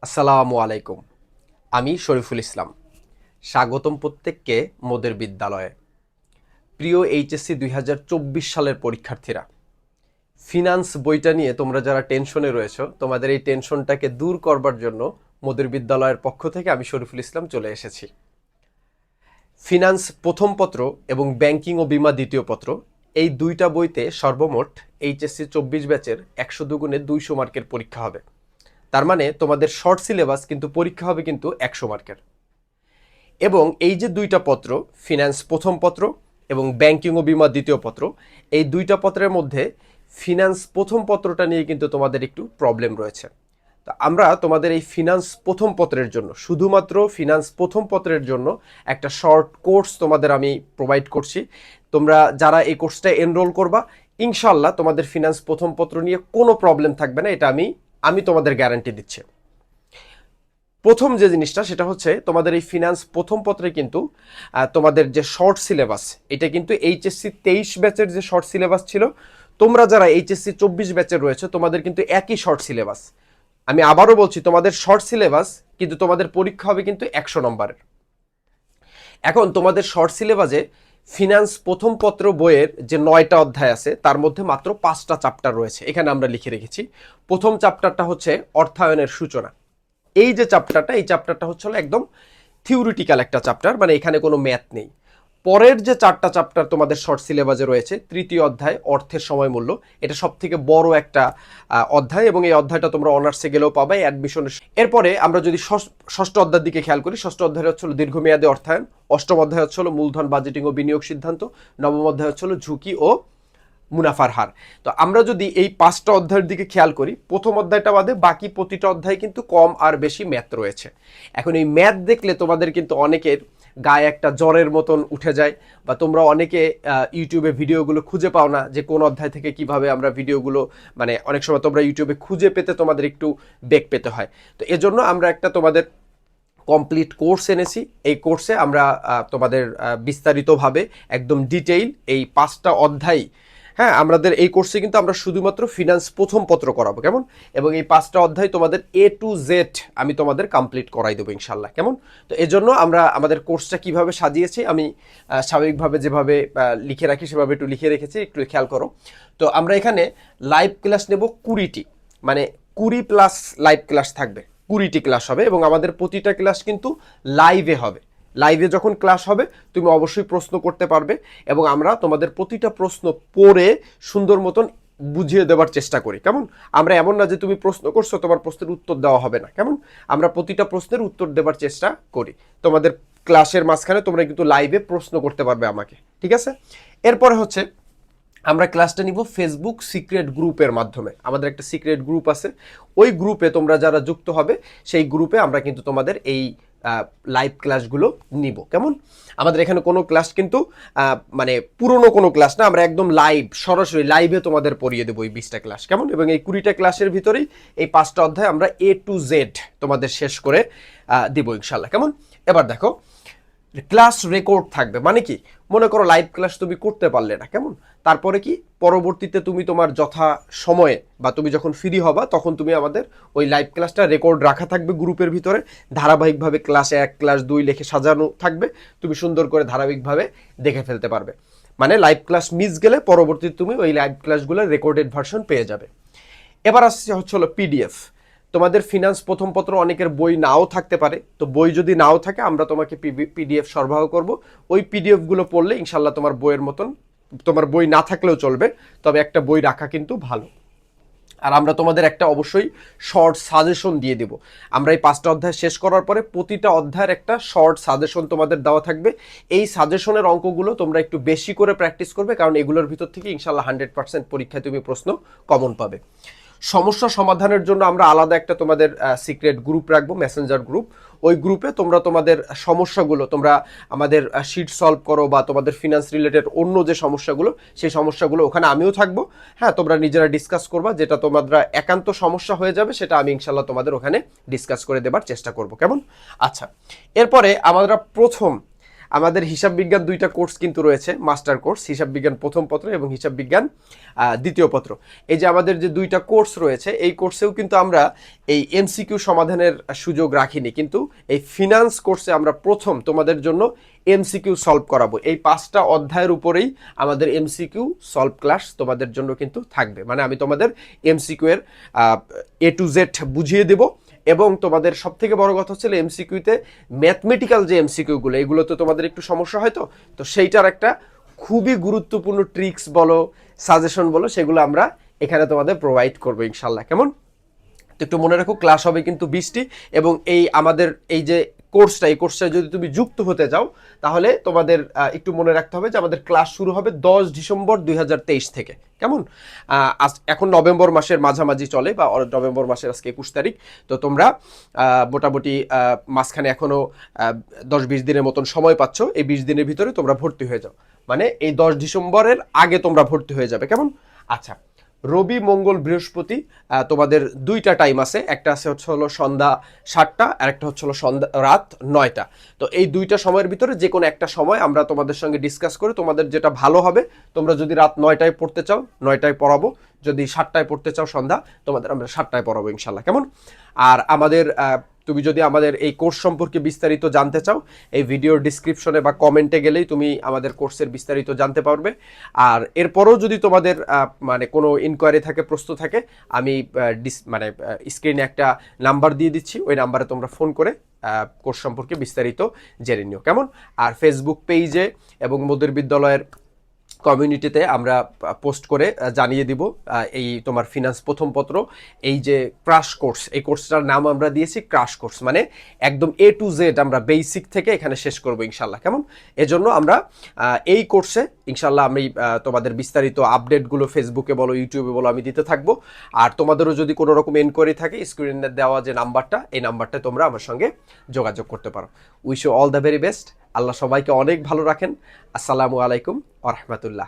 আসসালামু আলাইকুম। আমি শরীফুল ইসলাম। স্বাগতম প্রত্যেককে মোদের বিদ্যালয়ে। প্রিয় এইচএসসি ২০২৪ সালের পরীক্ষার্থীরা, ফিনান্স বইটা নিয়ে তোমরা যারা টেনশনে রয়েছো, তোমাদের এই টেনশনটাকে দূর করবার জন্য মোদের বিদ্যালয়ের পক্ষ থেকে আমি শরীফুল ইসলাম চলে এসেছি। ফিনান্স প্রথম পত্র এবং ব্যাংকিং ও বীমা দ্বিতীয় পত্র, এই দুইটা বইতে সর্বমোট এইচএসসি ২৪ ব্যাচের ১০০ গুণে ২০০ মার্কের পরীক্ষা হবে। তার মানে তোমাদের শর্ট সিলেবাস কিন্তু পরীক্ষা হবে কিন্তু ১০০ মার্কের। এবং এই যে দুইটা পত্র, ফিনান্স প্রথম পত্র এবং ব্যাংকিং ও বীমা দ্বিতীয় পত্র, এই দুইটা পত্রের মধ্যে ফিনান্স প্রথম পত্রটা নিয়ে কিন্তু তোমাদের একটু প্রবলেম রয়েছে। তো আমরা তোমাদের এই ফিনান্স প্রথম পত্রের জন্য, শুধুমাত্র ফিনান্স প্রথম পত্রের জন্য একটা শর্ট কোর্স তোমাদের আমি প্রোভাইড করছি। তোমরা যারা এই কোর্সটা এনরোল করবা, ইনশাল্লাহ তোমাদের ফিনান্স প্রথম পত্র নিয়ে কোনো প্রবলেম থাকবে না, এটা আমি তোমাদের গ্যারান্টি দিচ্ছি। প্রথম যে জিনিসটা সেটা হচ্ছে, তোমাদের এই ফিনান্স প্রথম পত্রে কিন্তু তোমাদের যে শর্ট সিলেবাস, এটা কিন্তু এইচএসসি 23 ব্যাচের যে শর্ট সিলেবাস ছিল, তোমরা যারা এইচএসসি 24 ব্যাচের রয়েছে তোমাদের কিন্তু একই শর্ট সিলেবাস। আমি আবারও বলছি, তোমাদের শর্ট সিলেবাস, কিন্তু তোমাদের পরীক্ষা হবে কিন্তু ১০০ নম্বরের। এখন তোমাদের শর্ট সিলেবাসে ফিনান্স প্রথম পত্র বইয়ের যে ৯টা অধ্যায় আছে, তার মধ্যে মাত্র 5টা চ্যাপ্টার রয়েছে। এখানে আমরা লিখে রেখেছি। প্রথম চ্যাপ্টারটা হচ্ছে অর্থায়নের সূচনা। এই যে চ্যাপ্টারটা, এই চ্যাপ্টারটা হচ্ছে একদম থিওরিটিক্যাল একটা চ্যাপ্টার, মানে এখানে কোনো ম্যাথ নেই। পরের যে 4টা চ্যাপ্টার তোমাদের শর্ট সিলেবাসে রয়েছে, তৃতীয় অধ্যায় অর্থের সময় মূল্য, এটা সব থেকে বড় একটা অধ্যায়, এবং এই অধ্যায়টা তোমরা অনার্সে গেলেও পাবে অ্যাডমিশনের। এরপরে আমরা যদি ষষ্ঠ অধ্যায়ের দিকে খেয়াল করি, ষষ্ঠ অধ্যায় হচ্ছে দীর্ঘমেয়াদী অর্থায়ন, অষ্টম অধ্যায় হচ্ছে মূলধন বাজেটিং ও বিনিয়োগ সিদ্ধান্ত, নবম অধ্যায় হচ্ছে ঝুঁকি ও মুনাফার হার। তো আমরা যদি এই 5টা অধ্যায়ের দিকে খেয়াল করি, প্রথম অধ্যায়টা বাদে বাকি প্রতিটা অধ্যায় কিন্তু কম আর বেশি ম্যাথ রয়েছে। এখন এই ম্যাথ দেখলে তোমাদের কিন্তু অনেকের গায়ে একটা জ্বরের মতন উঠে যায়, বা তোমরা অনেকে ইউটিউবে ভিডিওগুলো খুঁজে পাও না যে কোন অধ্যায় থেকে কিভাবে আমরা ভিডিওগুলো, মানে অনেক সময় তোমরা ইউটিউবে খুঁজে পেতে তোমাদের একটু বেগ পেতে হয়। তো এজন্য আমরা একটা তোমাদের কমপ্লিট কোর্স এনেছি। এই কোর্সে আমরা তোমাদের বিস্তারিতভাবে একদম ডিটেইল এই 5টা অধ্যায়, হ্যাঁ, আমাদের এই কোর্সে কিন্তু আমরা শুধুমাত্র ফিনান্স প্রথম পত্র করাবো, কেমন? এবং এই 5টা অধ্যায় তোমাদের A to Z আমি তোমাদের কমপ্লিট করাই দেবো ইনশাল্লাহ, কেমন? তো এজন্য আমরা আমাদের কোর্সটা কিভাবে সাজিয়েছি, আমি স্বাভাবিকভাবে যেভাবে লিখে রাখি সেভাবে একটু লিখে রেখেছি, একটু খেয়াল করো। তো আমরা এখানে লাইভ ক্লাস নেব 20টি, মানে 20 প্লাস লাইভ ক্লাস থাকবে, 20টি ক্লাস হবে, এবং আমাদের প্রতিটা ক্লাস কিন্তু লাইভে হবে। লাইভে যখন ক্লাস হবে তুমি অবশ্যই প্রশ্ন করতে পারবে, এবং আমরা তোমাদের প্রতিটা প্রশ্ন পড়ে সুন্দর মতন বুঝিয়ে দেওয়ার চেষ্টা করি, কেমন? আমরা এমন না যে তুমি প্রশ্ন করছো তোমার প্রশ্নের উত্তর দেওয়া হবে না, কেমন? আমরা প্রতিটা প্রশ্নের উত্তর দেওয়ার চেষ্টা করি। তোমাদের ক্লাসের মাঝখানে তোমরা কিন্তু লাইভে প্রশ্ন করতে পারবে আমাকে, ঠিক আছে? এরপরে হচ্ছে আমরা ক্লাসটা নিব ফেসবুক সিক্রেট গ্রুপের মাধ্যমে। আমাদের একটা সিক্রেট গ্রুপ আছে, ওই গ্রুপে তোমরা যারা যুক্ত হবে, সেই গ্রুপে আমরা কিন্তু তোমাদের এই লাইভ ক্লাসগুলো নিব, কেমন? আমাদের এখানে কোনো ক্লাস কিন্তু মানে পুরনো কোনো ক্লাস না, আমরা একদম লাইভ, সরাসরি লাইভে তোমাদের পড়িয়ে দেবো এই 20টা ক্লাস, কেমন? এবং এই 20টা ক্লাসের ভিতরেই এই 5টা অধ্যায় আমরা A to Z তোমাদের শেষ করে দিব ইনশাল্লাহ, কেমন? এবার দেখো, ক্লাস রেকর্ড থাকবে। মানে কি, মনে করো লাইভ ক্লাস তুমি করতে পারলে না, কেমন? তারপরে কি, পরবর্তীতে তুমি তোমার যথা সময়ে বা তুমি যখন ফ্রি হবা তখন তুমি আমাদের ওই লাইভ ক্লাসটা রেকর্ড রাখা থাকবে গ্রুপের ভিতরে, ধারাবাহিকভাবে ক্লাস 1 ক্লাস 2 লিখে সাজানো থাকবে, তুমি সুন্দর করে ধারাবাহিকভাবে দেখে ফেলতে পারবে। মানে লাইভ ক্লাস মিস গেলে পরবর্তীতে তুমি ওই লাইভ ক্লাসগুলোর রেকর্ডেড ভার্সন পেয়ে যাবে। এবার আসছে হচ্ছে পিডিএফ। তোমাদের ফিনান্স প্রথম পত্র অনেকের বই নাও থাকতে পারে, তো বই যদি নাও থাকে আমরা তোমাকে পিডিএফ সরবরাহ করব। ওই পিডিএফগুলো পড়লে ইনশাল্লাহ তোমার বইয়ের মতন, তোমার বই না থাকলেও চলবে, তবে একটা বই রাখা কিন্তু ভালো। আর আমরা তোমাদের একটা অবশ্যই শর্ট সাজেশন দিয়ে দেব। আমরা এই 5টা অধ্যায় শেষ করার পরে প্রতিটা অধ্যায়ের একটা শর্ট সাজেশন তোমাদের দেওয়া থাকবে। এই সাজেশনের অঙ্কগুলো তোমরা একটু বেশি করে প্র্যাকটিস করবে, কারণ এগুলোর ভিতর থেকে ইনশাল্লাহ 100% পরীক্ষায় তুমি প্রশ্ন কমন পাবে। সমস্যা সমাধানের জন্য আমরা আলাদা একটা তোমাদের সিক্রেট গ্রুপ রাখবো, মেসেঞ্জার গ্রুপ। ওই গ্রুপে তোমরা তোমাদের সমস্যাগুলো, তোমরা আমাদের শিট সলভ করো বা তোমাদের ফিনান্স রিলেটেড অন্য যে সমস্যাগুলো, সেই সমস্যাগুলো ওখানে আমিও থাকবো। হ্যাঁ, তোমরা নিজেরা ডিসকাস করবা, যেটা তোমরা একান্ত সমস্যা হয়ে যাবে সেটা আমি ইনশাল্লাহ তোমাদের ওখানে ডিসকাস করে দেবার চেষ্টা করব, কেমন? আচ্ছা, এরপরে আমরা প্রথম আমাদের হিসাব বিজ্ঞান 2টা কোর্স কিন্তু রয়েছে, মাস্টার কোর্স, হিসাব বিজ্ঞান প্রথম পত্র এবং হিসাব বিজ্ঞান দ্বিতীয় পত্র। এই যে আমাদের যে 2টা কোর্স রয়েছে, এই কোর্সেও কিন্তু আমরা এই এমসিকিউ সমাধানের সুযোগ রাখিনি, কিন্তু এই ফিনান্স কোর্সে আমরা প্রথম তোমাদের জন্য এমসিকিউ সলভ করাবো। এই 5টা অধ্যায়ের উপরেই আমাদের এমসিকিউ সলভ ক্লাস তোমাদের জন্য কিন্তু থাকবে। মানে আমি তোমাদের এমসিকিউ এর A to Z বুঝিয়ে দেব, এবং তোমাদের সব থেকে বড় কথা হচ্ছে এমসিকিউতে ম্যাথমেটিক্যাল যে এমসিকিউগুলো, এগুলো তো তোমাদের একটু সমস্যা হয়, তো সেইটার একটা খুবই গুরুত্বপূর্ণ ট্রিক্স বলো, সাজেশন বলো, সেগুলো আমরা এখানে তোমাদের প্রোভাইড করবো ইনশাল্লাহ। কেমন? তো একটু মনে রাখো, ক্লাস হবে কিন্তু 20টি, এবং এই আমাদের এই যে কোর্সটা, এই কোর্সটা যদি তুমি যুক্ত হতে চাও তাহলে তোমাদের একটু মনে রাখতে হবে যে আমাদের ক্লাস শুরু হবে 10 ডিসেম্বর 2023 থেকে। কেমন? এখন নভেম্বর মাসের মাঝামাঝি চলে, বা নভেম্বর মাসের আজকে 21 তারিখ। তো তোমরা মোটামুটি মাঝখানে এখনো 10-20 দিনের মতন সময় পাচ্ছ। এই 20 দিনের ভিতরে তোমরা ভর্তি হয়ে যাও, মানে এই 10 ডিসেম্বরের আগে তোমরা ভর্তি হয়ে যাবে। কেমন? আচ্ছা, রবি, মঙ্গল, বৃহস্পতি তোমাদের 2টা টাইম আছে। একটা আছে হলো সন্ধ্যা 7টা, আর একটা হচ্ছে রাত 9টা। তো এই 2টা সময়ের ভিতরে যে কোনো একটা সময় আমরা তোমাদের সঙ্গে ডিসকাস করে তোমাদের যেটা ভালো হবে, তোমরা যদি রাত 9টায় পড়তে চাও 9টায় পড়াবো, যদি 7টায় পড়তে চাও সন্ধ্যা, তোমাদের আমরা 7টায় পড়াবো ইনশাল্লাহ। কেমন? আর আমাদের তুমি যদি আমাদের এই কোর্স সম্পর্কে বিস্তারিত জানতে চাও, এই ভিডিওর ডিসক্রিপশনে বা কমেন্টে গেলেই তুমি আমাদের কোর্সের বিস্তারিত জানতে পারবে। আর এরপরও যদি তোমাদের মানে কোনো ইনকোয়ারি থাকে, প্রশ্ন থাকে, আমি স্ক্রিনে একটা নাম্বার দিয়ে দিচ্ছি, ওই নাম্বারে তোমরা ফোন করে কোর্স সম্পর্কে বিস্তারিত জেনে নিও। কেমন? আর ফেসবুক পেজে এবং মোদের বিদ্যালয়ের কমিউনিটিতে আমরা পোস্ট করে জানিয়ে দিব এই তোমার ফিনান্স প্রথম পত্র, এই যে ক্রাশ কোর্স, এই কোর্সটার নাম আমরা দিয়েছি ক্রাশ কোর্স, মানে একদম A to Z আমরা বেসিক থেকে এখানে শেষ করব ইনশাল্লাহ। কেমন? এজন্য আমরা এই কোর্সে ইনশাল্লাহ আমি তোমাদের বিস্তারিত আপডেটগুলো ফেসবুকে বলো, ইউটিউবে বলো, আমি দিতে থাকবো। আর তোমাদেরও যদি কোনো রকম এনকোয়ারি থাকে, স্ক্রিনে দেওয়া যে নাম্বারটা, এই নাম্বারটা তোমরা আমার সঙ্গে যোগাযোগ করতে পারো। Wish you all the very best. Allah সবাইকে অনেক ভালো রাখেন। আসসালামু আলাইকুম ওয়া রাহমাতুল্লাহ।